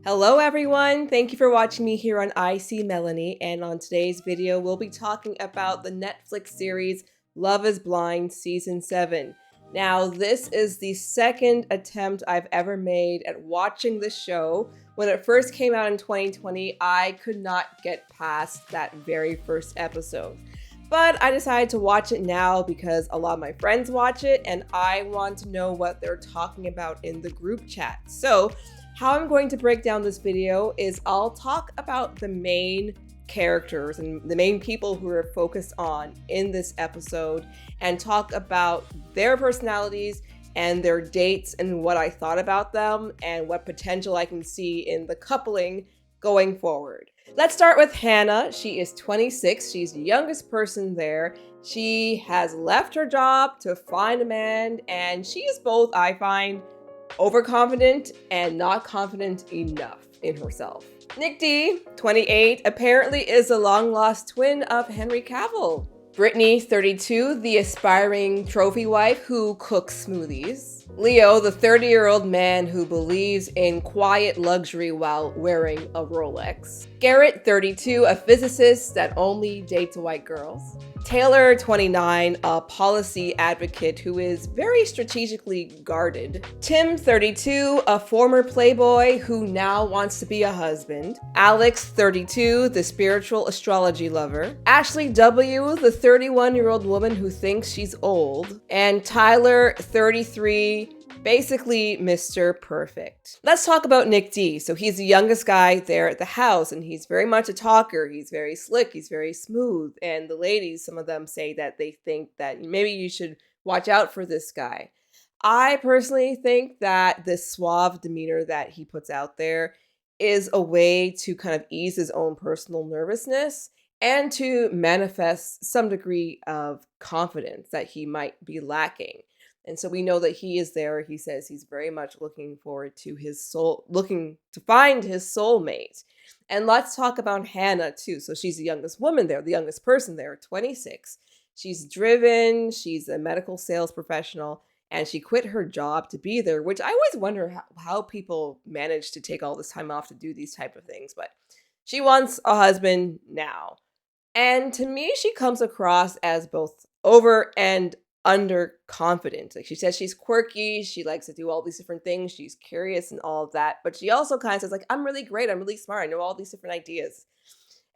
Hello everyone, thank you for watching me here on I See Melanie, and on today's video we'll be talking about the Netflix series Love is Blind Season 7. Now this is the second attempt I've ever made at watching this show. When it first came out in 2020, I could not get past that very first episode. But I decided to watch it now because a lot of my friends watch it and I want to know what they're talking about in the group chat. So how I'm going to break down this video is I'll talk about the main characters and the main people who are focused on in this episode and talk about their personalities and their dates and what I thought about them and what potential I can see in the coupling going forward. Let's start with Hannah. She is 26. She's the youngest person there. She has left her job to find a man, and she is both, I find, overconfident and not confident enough in herself. Nick D, 28, apparently is a long-lost twin of Henry Cavill. Britney, 32, the aspiring trophy wife who cooks smoothies. Leo, the 30-year-old man who believes in quiet luxury while wearing a Rolex. Garrett, 32, a physicist that only dates white girls. Taylor, 29, a policy advocate who is very strategically guarded. Tim, 32, a former playboy who now wants to be a husband. Alex, 32, the spiritual astrology lover. Ashley W., the 31-year-old woman who thinks she's old. And Tyler, 33, basically Mr. Perfect. Let's talk about Nick D. So he's the youngest guy there at the house, and he's very much a talker. He's very slick. He's very smooth. And the ladies, some of them say that they think that maybe you should watch out for this guy. I personally think that this suave demeanor that he puts out there is a way to kind of ease his own personal nervousness and to manifest some degree of confidence that he might be lacking. And so we know that he is there. He says he's very much looking forward to looking to find his soulmate. And let's talk about Hannah too. So she's the youngest woman there, the youngest person there, 26. She's driven, she's a medical sales professional, and she quit her job to be there, which I always wonder how people manage to take all this time off to do these type of things. But she wants a husband now. And to me, she comes across as both over and underconfident. Like she says she's quirky, she likes to do all these different things, she's curious and all of that, but she also kind of says like, I'm really great, I'm really smart, I know all these different ideas.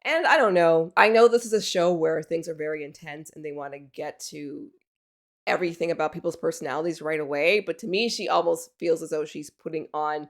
And I don't know, I know this is a show where things are very intense and they want to get to everything about people's personalities right away, but to me she almost feels as though she's putting on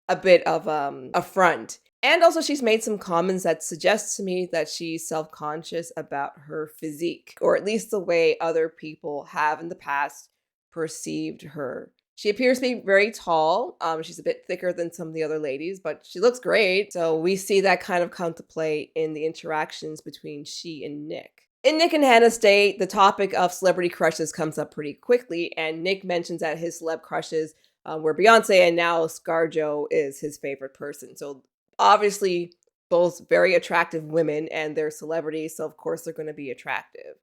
a bit of a front. And also she's made some comments that suggest to me that she's self-conscious about her physique, or at least the way other people have in the past perceived her. She appears to be very tall. She's a bit thicker than some of the other ladies, but she looks great. So we see that kind of come to play in the interactions between she and Nick. In Nick and Hannah's date, the topic of celebrity crushes comes up pretty quickly, and Nick mentions that his celeb crushes were Beyonce, and now ScarJo is his favorite person. So obviously both very attractive women and they're celebrities, so of course they're going to be attractive.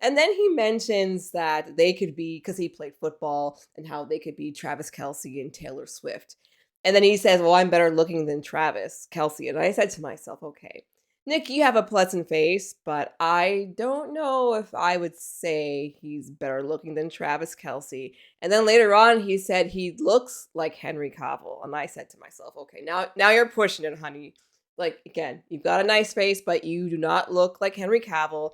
And then he mentions that they could be, because he played football, and how they could be Travis Kelce and Taylor Swift. And then he says, well, I'm better looking than Travis Kelce. And I said to myself, okay, Nick, you have a pleasant face, but I don't know if I would say he's better looking than Travis Kelce. And then later on, he said he looks like Henry Cavill. And I said to myself, okay, now you're pushing it, honey. Like, again, you've got a nice face, but you do not look like Henry Cavill.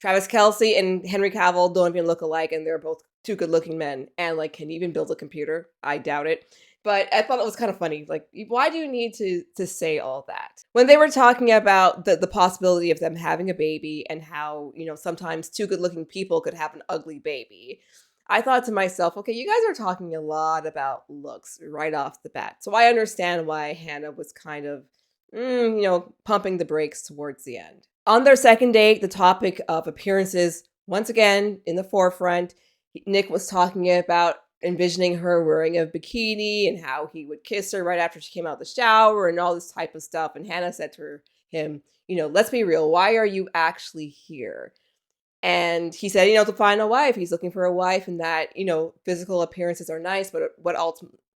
Travis Kelce and Henry Cavill don't even look alike, and they're both two good-looking men. And, like, can you even build a computer? I doubt it. But I thought it was kind of funny. Like, why do you need to say all that? When they were talking about the possibility of them having a baby and how, sometimes two good-looking people could have an ugly baby, I thought to myself, okay, you guys are talking a lot about looks right off the bat. So I understand why Hannah was kind of, pumping the brakes towards the end. On their second date, the topic of appearances, once again, in the forefront. Nick was talking about envisioning her wearing a bikini and how he would kiss her right after she came out of the shower and all this type of stuff. And Hannah said to him, let's be real. Why are you actually here? And he said, to find a wife. He's looking for a wife, and that, physical appearances are nice, but what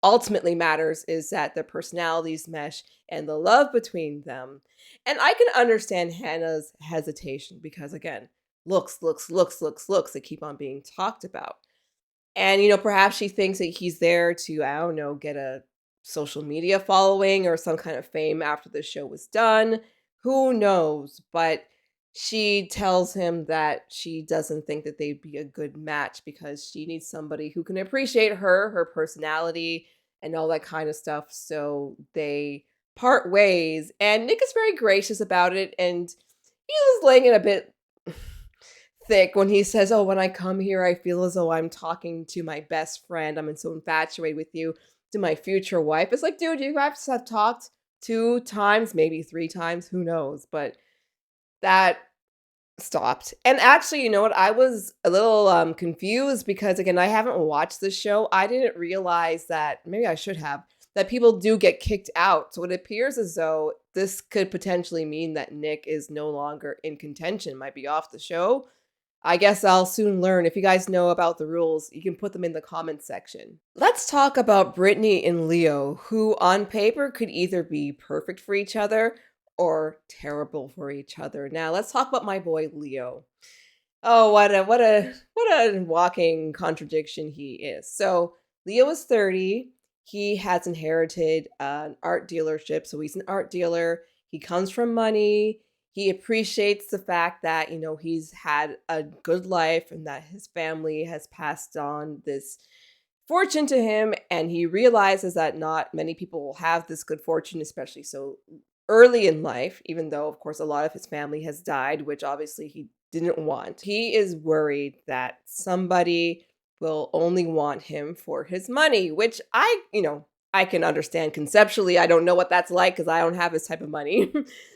ultimately matters is that their personalities mesh and the love between them. And I can understand Hannah's hesitation because, again, looks, looks, looks, looks, looks, they keep on being talked about. And, perhaps she thinks that he's there to, I don't know, get a social media following or some kind of fame after the show was done. Who knows? But she tells him that she doesn't think that they'd be a good match because she needs somebody who can appreciate her personality, and all that kind of stuff. So they part ways, and Nick is very gracious about it. And he was laying it a bit thick when he says, "Oh, when I come here, I feel as though I'm talking to my best friend. I'm so infatuated with you, to my future wife." It's like, dude, you guys have talked 2 times, maybe 3 times, who knows? But that stopped. And actually, you know what? I was a little confused because, again, I haven't watched the show. I didn't realize that, maybe I should have, that people do get kicked out. So it appears as though this could potentially mean that Nick is no longer in contention, might be off the show. I guess I'll soon learn. If you guys know about the rules, you can put them in the comments section. Let's talk about Britney and Leo, who on paper could either be perfect for each other or terrible for each other. Now, let's talk about my boy Leo. Oh, what a walking contradiction he is. So, Leo is 30. He has inherited an art dealership, so he's an art dealer. He comes from money. He appreciates the fact that, he's had a good life and that his family has passed on this fortune to him, and he realizes that not many people will have this good fortune, especially so early in life, even though, of course, a lot of his family has died, which obviously he didn't want. He is worried that somebody will only want him for his money, which I can understand conceptually. I don't know what that's like because I don't have his type of money,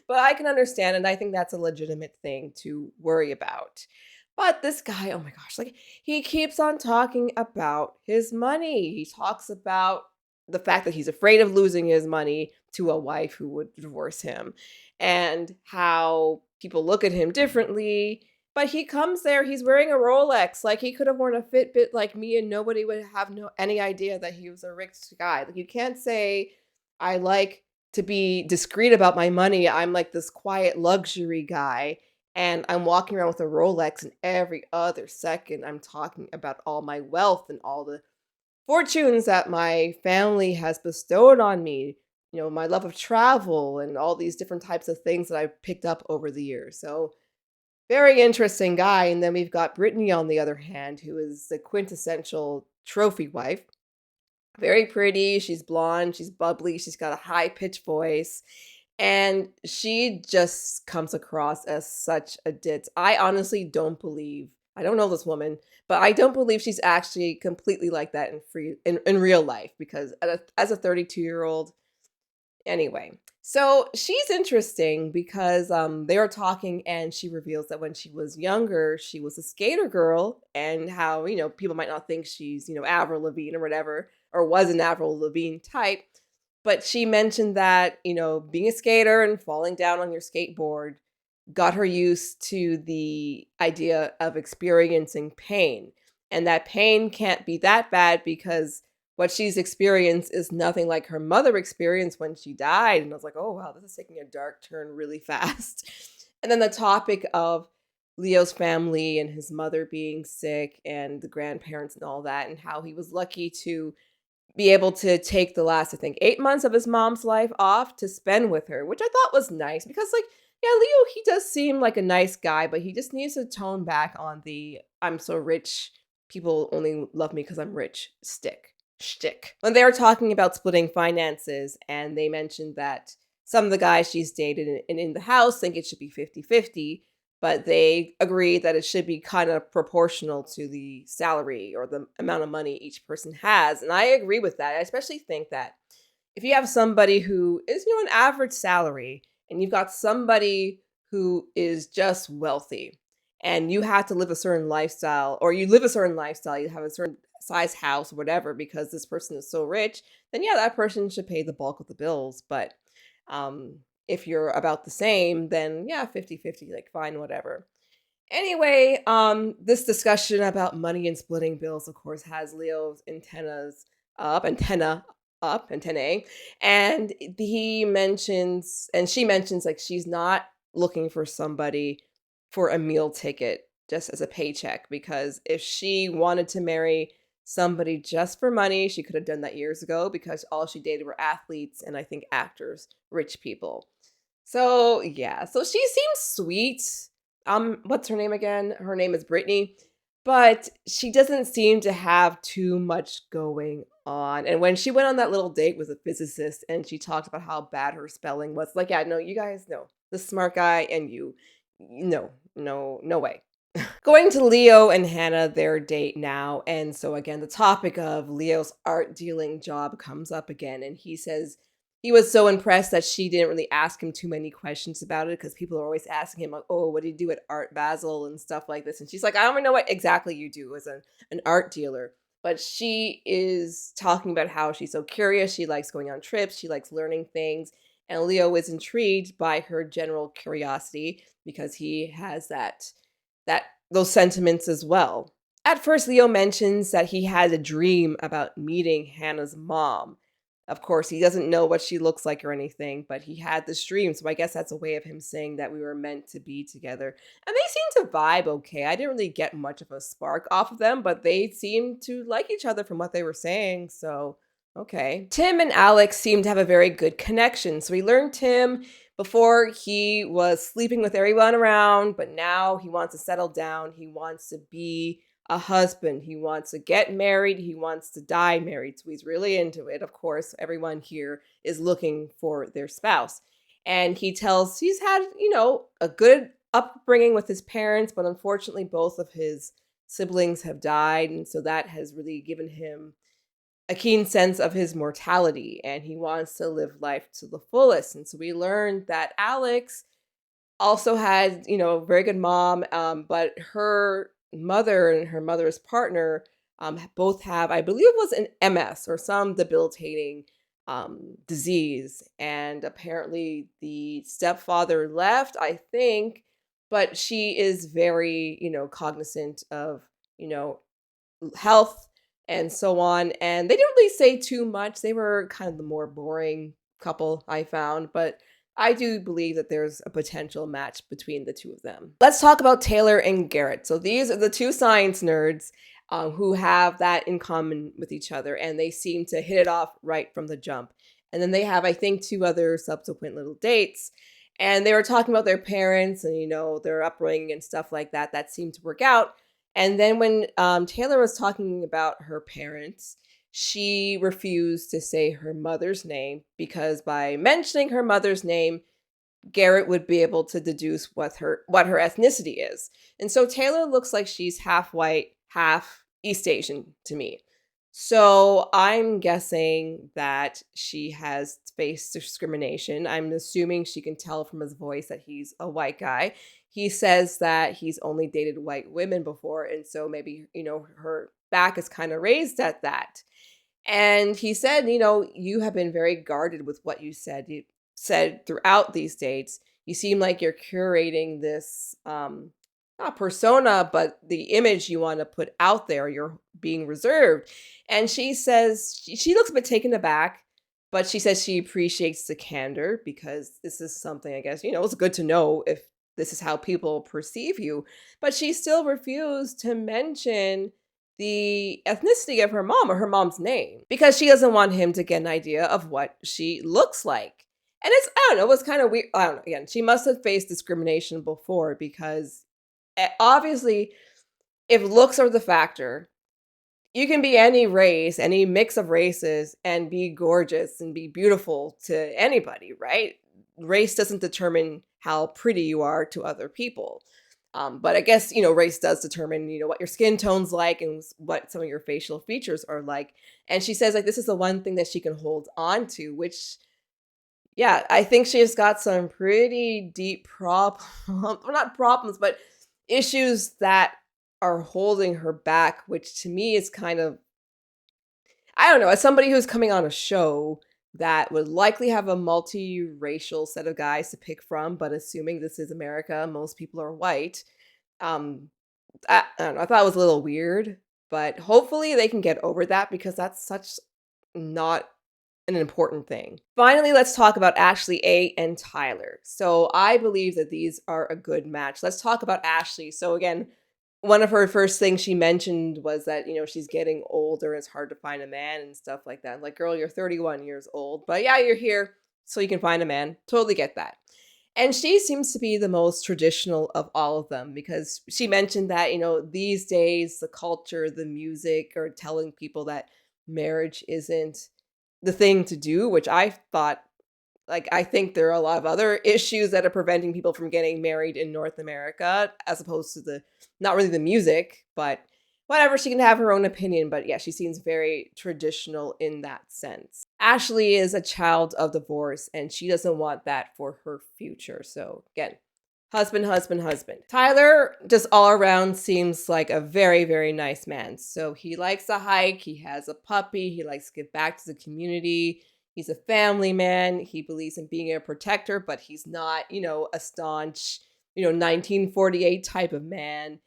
but I can understand, and I think that's a legitimate thing to worry about. But this guy, oh my gosh, like, he keeps on talking about his money. He talks about the fact that he's afraid of losing his money to a wife who would divorce him, and how people look at him differently. But he comes there, he's wearing a Rolex. Like, he could have worn a Fitbit like me and nobody would have any idea that he was a rich guy. Like, you can't say, I like to be discreet about my money. I'm like this quiet luxury guy, and I'm walking around with a Rolex, and every other second I'm talking about all my wealth and all the fortunes that my family has bestowed on me, my love of travel and all these different types of things that I've picked up over the years. So, very interesting guy. And then we've got Brittany on the other hand, who is the quintessential trophy wife. Very pretty. She's blonde. She's bubbly. She's got a high pitched voice. And she just comes across as such a ditz. I honestly don't believe, I don't know this woman, but I don't believe she's actually completely like that in real life, because as a 32-year-old, anyway. So she's interesting because they are talking, and she reveals that when she was younger, she was a skater girl, and how, people might not think she's, Avril Lavigne or whatever, or was an Avril Lavigne type. But she mentioned that, being a skater and falling down on your skateboard got her used to the idea of experiencing pain. And that pain can't be that bad because what she's experienced is nothing like her mother experienced when she died. And I was like, oh, wow, this is taking a dark turn really fast. And then the topic of Leo's family and his mother being sick and the grandparents and all that, and how he was lucky to be able to take the last, I think, 8 months of his mom's life off to spend with her, which I thought was nice because, like, yeah, Leo, he does seem like a nice guy, but he just needs to tone back on the I'm so rich, people only love me because I'm rich shtick. When they were talking about splitting finances, and they mentioned that some of the guys she's dated in the house think it should be 50-50, but they agree that it should be kind of proportional to the salary or the amount of money each person has. And I agree with that. I especially think that if you have somebody who is, an average salary, and you've got somebody who is just wealthy, and you have to live a certain lifestyle, or you live a certain lifestyle, you have a certain size house, whatever, because this person is so rich, then yeah, that person should pay the bulk of the bills. But if you're about the same, then yeah, 50-50, like, fine, whatever. Anyway, this discussion about money and splitting bills, of course, has Leo's antennas up, antenna up, antennae, and she mentions like she's not looking for somebody for a meal ticket just as a paycheck because if she wanted to marry somebody just for money, she could have done that years ago because all she dated were athletes and I think actors, rich people. So, yeah, so she seems sweet. What's her name again? Her name is Brittany, but she doesn't seem to have too much going on. And when she went on that little date with a physicist and she talked about how bad her spelling was, like, yeah, no, you guys know. The smart guy and you, no, no, no way. Going to Leo and Hannah, their date now. And so, again, the topic of Leo's art dealing job comes up again. And he says he was so impressed that she didn't really ask him too many questions about it because people are always asking him, like, oh, what do you do at Art Basel and stuff like this? And she's like, I don't even know what exactly you do as an art dealer. But she is talking about how she's so curious. She likes going on trips, she likes learning things. And Leo is intrigued by her general curiosity because he has that those sentiments as well. At first, Leo mentions that he had a dream about meeting Hannah's mom. Of course, he doesn't know what she looks like or anything, but he had this dream. So I guess that's a way of him saying that we were meant to be together. And they seem to vibe okay. I didn't really get much of a spark off of them, but they seemed to like each other from what they were saying. So, okay. Tim and Alex seem to have a very good connection. So we learned Tim before he was sleeping with everyone around, but now he wants to settle down. He wants to be a husband. He wants to get married. He wants to die married. So he's really into it. Of course, everyone here is looking for their spouse. And he tells he's had, a good upbringing with his parents, but unfortunately, both of his siblings have died. And so that has really given him a keen sense of his mortality and he wants to live life to the fullest. And so we learned that Alex also had, a very good mom, but her mother and her mother's partner both have, I believe it was an MS or some debilitating disease. And apparently the stepfather left, I think, but she is very, cognizant of, you know, health and so on. And they didn't really say too much. They were kind of the more boring couple I found, but I do believe that there's a potential match between the two of them. Let's talk about Taylor and Garrett. So these are the two science nerds who have that in common with each other, and they seem to hit it off right from the jump. And then they have, I think, two other subsequent little dates. And they were talking about their parents and, their upbringing and stuff like that. That seemed to work out. And then when Taylor was talking about her parents, she refused to say her mother's name because by mentioning her mother's name, Garrett would be able to deduce what her ethnicity is. And so Taylor looks like she's half white, half East Asian to me. So I'm guessing that she has faced discrimination. I'm assuming she can tell from his voice that he's a white guy. He says that he's only dated white women before, and so maybe, her back is kind of raised at that. And he said, you have been very guarded with what you said. You said throughout these dates, you seem like you're curating this not persona, but the image you want to put out there. You're being reserved. And she says she looks a bit taken aback, but she says she appreciates the candor because this is something, I guess, it's good to know if this is how people perceive you. But she still refused to mention the ethnicity of her mom or her mom's name because she doesn't want him to get an idea of what she looks like. And I don't know, it was kind of weird. I don't know. Again, she must have faced discrimination before because obviously, if looks are the factor, you can be any race, any mix of races, and be gorgeous and be beautiful to anybody, right? Race doesn't determine how pretty you are to other people. But I guess, race does determine, what your skin tone's like and what some of your facial features are like. And she says, like, this is the one thing that she can hold on to, which, yeah, I think she has got some pretty deep problems, well, not problems, but issues that are holding her back, which to me is kind of, I don't know, as somebody who's coming on a show that would likely have a multiracial set of guys to pick from, but assuming this is America, most people are white. Um, I don't know, I thought it was a little weird, but hopefully they can get over that because that's such not an important thing. Finally, let's talk about Ashley A and Tyler. So I believe that these are a good match. Let's talk about Ashley. So again, one of her first things she mentioned was that, she's getting older. It's hard to find a man and stuff like that. Like, girl, you're 31 years old, but yeah, you're here so you can find a man. Totally get that. And she seems to be the most traditional of all of them because she mentioned that, these days, the culture, the music are telling people that marriage isn't the thing to do, which I thought, like, I think there are a lot of other issues that are preventing people from getting married in North America, as opposed to not really the music, but whatever, she can have her own opinion. But yeah, she seems very traditional in that sense. Ashley is a child of divorce, and she doesn't want that for her future. So again, husband, husband, husband. Tyler just all around seems like a very, very nice man. So he likes to hike. He has a puppy. He likes to give back to the community. He's a family man. He believes in being a protector, but he's not, a staunch, 1948 type of man.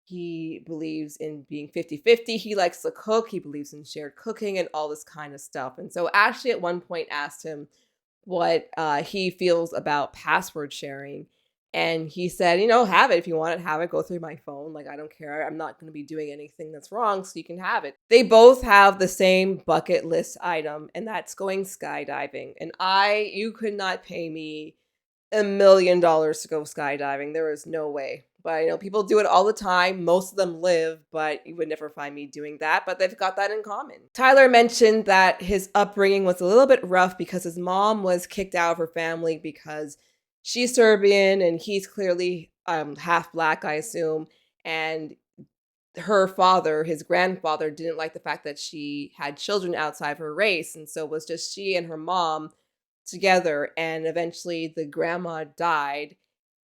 He believes in being 50-50. He likes to cook. He believes in shared cooking and all this kind of stuff. And so Ashley at one point asked him what he feels about password sharing. And he said, have it. If you want it, have it. Go through my phone. Like, I don't care. I'm not going to be doing anything that's wrong, so you can have it. They both have the same bucket list item, and that's going skydiving. And you could not pay me $1 million to go skydiving. There is no way. But, people do it all the time. Most of them live, but you would never find me doing that. But they've got that in common. Tyler mentioned that his upbringing was a little bit rough because his mom was kicked out of her family because she's Serbian and he's clearly half black, I assume. And her father, his grandfather, didn't like the fact that she had children outside of her race. And so it was just she and her mom together. And eventually the grandma died.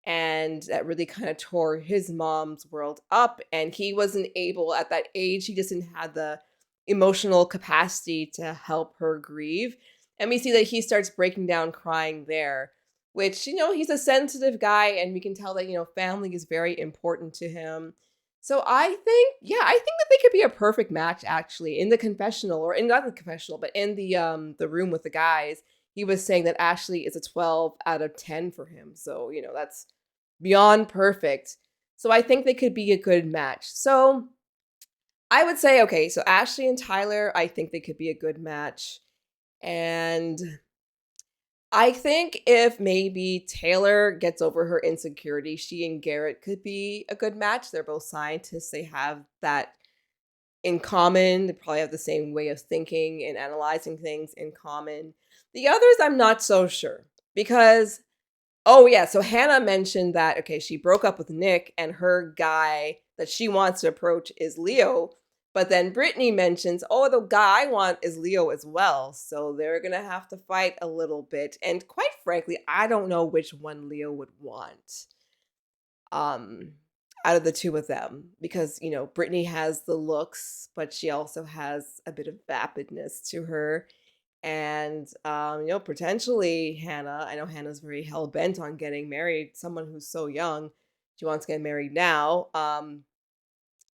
And that really kind of tore his mom's world up. And he wasn't able, at that age, he just didn't have the emotional capacity to help her grieve. And we see that he starts breaking down crying there, which, he's a sensitive guy. And we can tell that, family is very important to him. So I think that they could be a perfect match, actually, in the confessional, or in not the confessional, but in the room with the guys. He was saying that Ashley is a 12 out of 10 for him. So, that's beyond perfect. So I think they could be a good match. So I would say, okay, so Ashley and Tyler, I think they could be a good match. And I think if maybe Taylor gets over her insecurity, she and Garrett could be a good match. They're both scientists. They have that in common. They probably have the same way of thinking and analyzing things in common. The others, I'm not so sure because, oh yeah, so Hannah mentioned that, okay, she broke up with Nick and her guy that she wants to approach is Leo. But then Britney mentions, oh, the guy I want is Leo as well. So they're going to have to fight a little bit. And quite frankly, I don't know which one Leo would want. Out of the two of them, because Brittany has the looks, but she also has a bit of vapidness to her, and potentially Hannah. I know Hannah's very hell bent on getting married. Someone who's so young, she wants to get married now.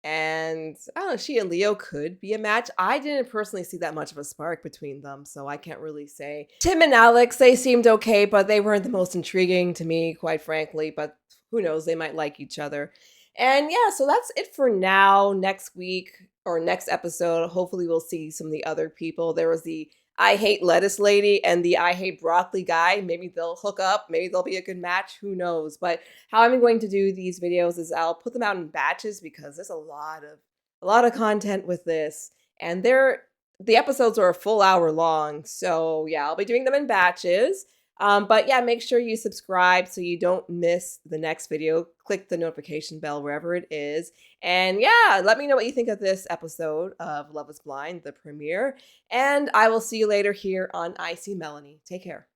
And I don't know, she and Leo could be a match. I didn't personally see that much of a spark between them, so I can't really say. Tim and Alex, they seemed okay, but they weren't the most intriguing to me, quite frankly. But who knows, they might like each other. And yeah, so that's it for now. Next week or next episode, hopefully we'll see some of the other people. There was the I hate lettuce lady and the I hate broccoli guy. Maybe they'll hook up. Maybe they'll be a good match. Who knows? But how I'm going to do these videos is I'll put them out in batches because there's a lot of content with this. And the episodes are a full hour long. So yeah, I'll be doing them in batches. But yeah, make sure you subscribe so you don't miss the next video. Click the notification bell wherever it is. And yeah, let me know what you think of this episode of Love is Blind, the premiere. And I will see you later here on I See Melanie. Take care.